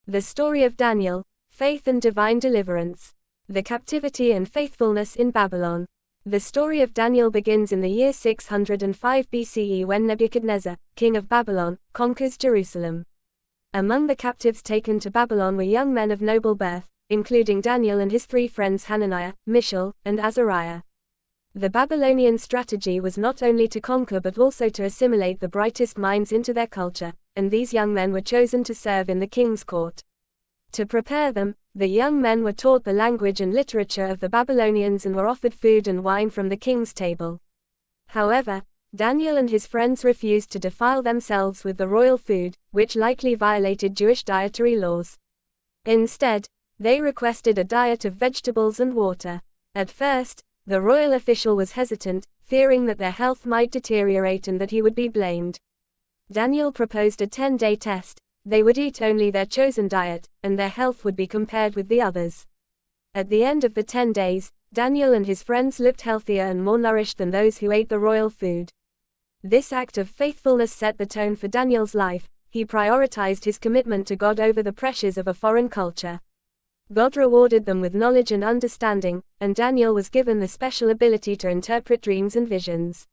The story of Daniel, faith and divine deliverance. The captivity and faithfulness in Babylon. The story of Daniel begins in the year 605 BCE when Nebuchadnezzar, king of Babylon, conquers Jerusalem. Among the captives taken to Babylon were young men of noble birth, including Daniel and his 3 friends Hananiah, Mishael, and Azariah. The Babylonian strategy was not only to conquer but also to assimilate the brightest minds into their culture, and these young men were chosen to serve in the king's court. To prepare them, the young men were taught the language and literature of the Babylonians and were offered food and wine from the king's table. However, Daniel and his friends refused to defile themselves with the royal food, which likely violated Jewish dietary laws. Instead, they requested a diet of vegetables and water. At first, the royal official was hesitant, fearing that their health might deteriorate and that he would be blamed. Daniel proposed a 10-day test. They would eat only their chosen diet, and their health would be compared with the others. At the end of the 10 days, Daniel and his friends looked healthier and more nourished than those who ate the royal food. This act of faithfulness set the tone for Daniel's life. He prioritized his commitment to God over the pressures of a foreign culture. God rewarded them with knowledge and understanding, and Daniel was given the special ability to interpret dreams and visions.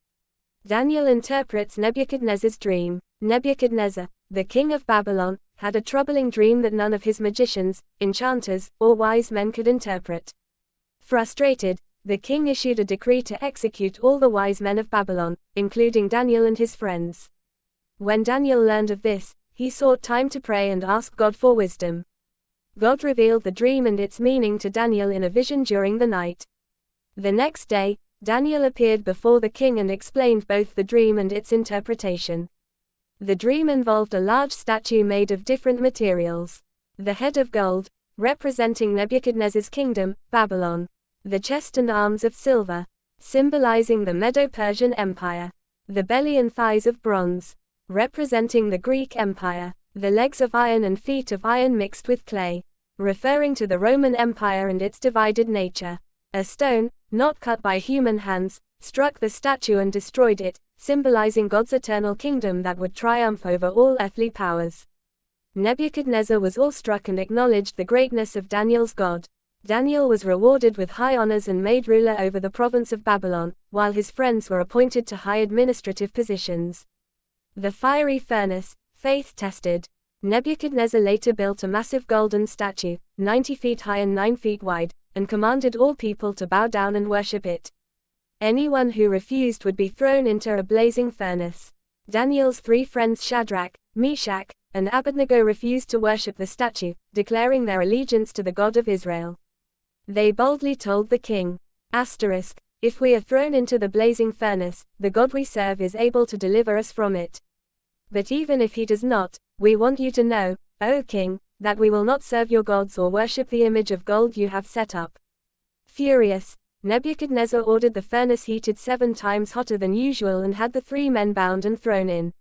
Daniel interprets Nebuchadnezzar's dream. Nebuchadnezzar, the king of Babylon, had a troubling dream that none of his magicians, enchanters, or wise men could interpret. Frustrated, the king issued a decree to execute all the wise men of Babylon, including Daniel and his friends. When Daniel learned of this, he sought time to pray and ask God for wisdom. God revealed the dream and its meaning to Daniel in a vision during the night. The next day, Daniel appeared before the king and explained both the dream and its interpretation. The dream involved a large statue made of different materials. The head of gold, representing Nebuchadnezzar's kingdom, Babylon. The chest and arms of silver, symbolizing the Medo-Persian Empire. The belly and thighs of bronze, representing the Greek Empire. The legs of iron and feet of iron mixed with clay, referring to the Roman Empire and its divided nature. A stone, not cut by human hands, struck the statue and destroyed it, symbolizing God's eternal kingdom that would triumph over all earthly powers. Nebuchadnezzar was awestruck and acknowledged the greatness of Daniel's God. Daniel was rewarded with high honors and made ruler over the province of Babylon, while his friends were appointed to high administrative positions. The fiery furnace, faith tested. Nebuchadnezzar later built a massive golden statue, 90 feet high and 9 feet wide, and commanded all people to bow down and worship it. Anyone who refused would be thrown into a blazing furnace. Daniel's 3 friends Shadrach, Meshach, and Abednego refused to worship the statue, declaring their allegiance to the God of Israel. They boldly told the king, "If we are thrown into the blazing furnace, the God we serve is able to deliver us from it. But even if he does not, we want you to know, O king, that we will not serve your gods or worship the image of gold you have set up." Furious, Nebuchadnezzar ordered the furnace heated 7 times hotter than usual and had the 3 men bound and thrown in.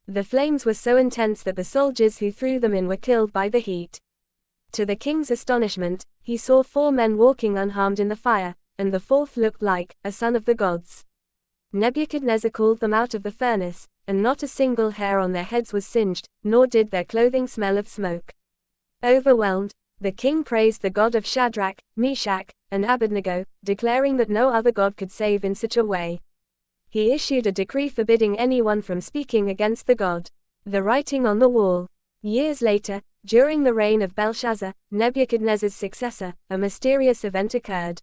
The flames were so intense that the soldiers who threw them in were killed by the heat. To the king's astonishment, he saw 4 men walking unharmed in the fire, and the 4th looked like a son of the gods. Nebuchadnezzar called them out of the furnace, and not a single hair on their heads was singed, nor did their clothing smell of smoke. Overwhelmed, the king praised the God of Shadrach, Meshach, and Abednego, declaring that no other God could save in such a way. He issued a decree forbidding anyone from speaking against the God. The writing on the wall. Years later, during the reign of Belshazzar, Nebuchadnezzar's successor, a mysterious event occurred.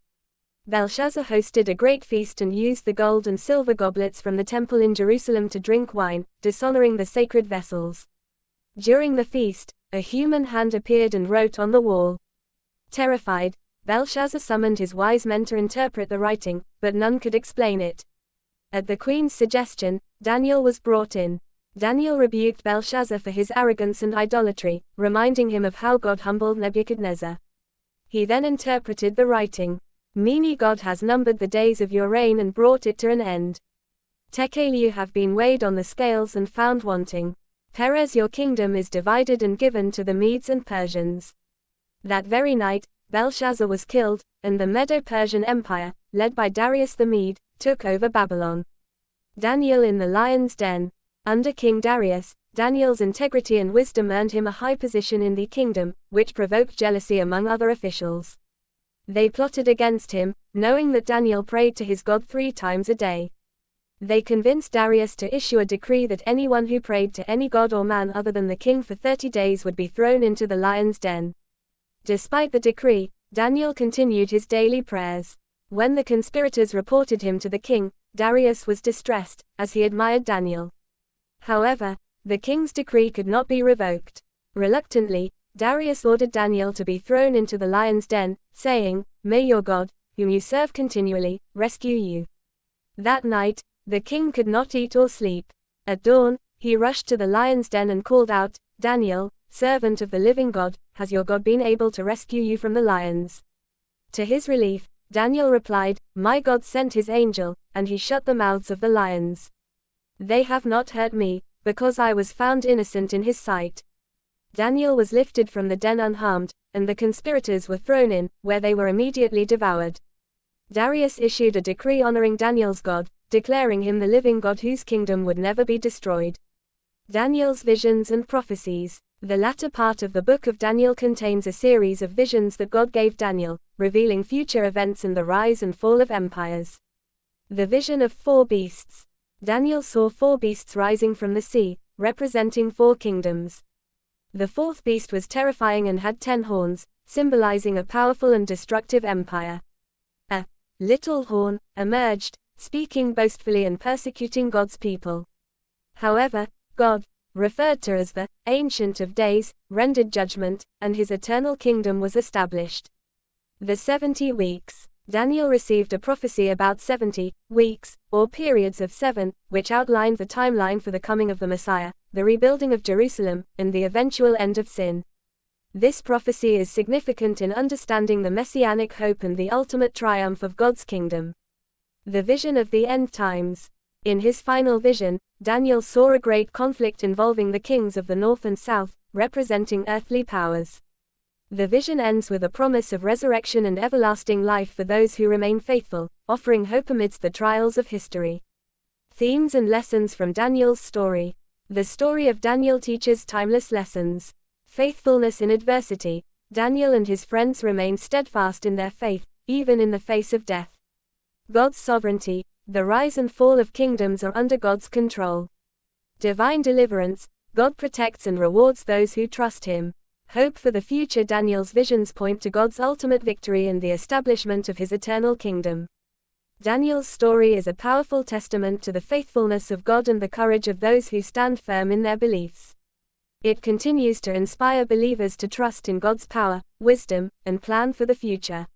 Belshazzar hosted a great feast and used the gold and silver goblets from the temple in Jerusalem to drink wine, dishonoring the sacred vessels. During the feast, a human hand appeared and wrote on the wall. Terrified, Belshazzar summoned his wise men to interpret the writing, but none could explain it. At the queen's suggestion, Daniel was brought in. Daniel rebuked Belshazzar for his arrogance and idolatry, reminding him of how God humbled Nebuchadnezzar. He then interpreted the writing. "Mene God has numbered the days of your reign and brought it to an end. Tekel you have been weighed on the scales and found wanting. Perez your kingdom is divided and given to the Medes and Persians." That very night, Belshazzar was killed, and the Medo-Persian Empire, led by Darius the Mede, took over Babylon. Daniel in the lion's den. Under King Darius, Daniel's integrity and wisdom earned him a high position in the kingdom, which provoked jealousy among other officials. They plotted against him, knowing that Daniel prayed to his God 3 times a day. They convinced Darius to issue a decree that anyone who prayed to any god or man other than the king for 30 days would be thrown into the lion's den. Despite the decree, Daniel continued his daily prayers. When the conspirators reported him to the king, Darius was distressed, as he admired Daniel. However, the king's decree could not be revoked. Reluctantly, Darius ordered Daniel to be thrown into the lion's den, saying, "May your God, whom you serve continually, rescue you." That night, the king could not eat or sleep. At dawn, he rushed to the lion's den and called out, "Daniel, servant of the living God, has your God been able to rescue you from the lions?" To his relief, Daniel replied, "My God sent his angel, and he shut the mouths of the lions. They have not hurt me, because I was found innocent in his sight." Daniel was lifted from the den unharmed, and the conspirators were thrown in, where they were immediately devoured. Darius issued a decree honoring Daniel's God, declaring him the living God whose kingdom would never be destroyed. Daniel's visions and prophecies. The latter part of the book of Daniel contains a series of visions that God gave Daniel, revealing future events and the rise and fall of empires. The vision of 4 beasts. Daniel saw 4 beasts rising from the sea, representing 4 kingdoms. The 4th beast was terrifying and had 10 horns, symbolizing a powerful and destructive empire. A little horn emerged, speaking boastfully and persecuting God's people. However, God, referred to as the Ancient of Days, rendered judgment, and his eternal kingdom was established. The 70 weeks. Daniel received a prophecy about 70 weeks, or periods of 7, which outlined the timeline for the coming of the Messiah, the rebuilding of Jerusalem, and the eventual end of sin. This prophecy is significant in understanding the messianic hope and the ultimate triumph of God's kingdom. The vision of the end times. In his final vision, Daniel saw a great conflict involving the kings of the north and south, representing earthly powers. The vision ends with a promise of resurrection and everlasting life for those who remain faithful, offering hope amidst the trials of history. Themes and lessons from Daniel's story. The story of Daniel teaches timeless lessons. Faithfulness in adversity. Daniel and his friends remained steadfast in their faith, even in the face of death. God's sovereignty. The rise and fall of kingdoms are under God's control. Divine deliverance. God protects and rewards those who trust him. Hope for the future. Daniel's visions point to God's ultimate victory and the establishment of his eternal kingdom. Daniel's story is a powerful testament to the faithfulness of God and the courage of those who stand firm in their beliefs. It continues to inspire believers to trust in God's power, wisdom, and plan for the future.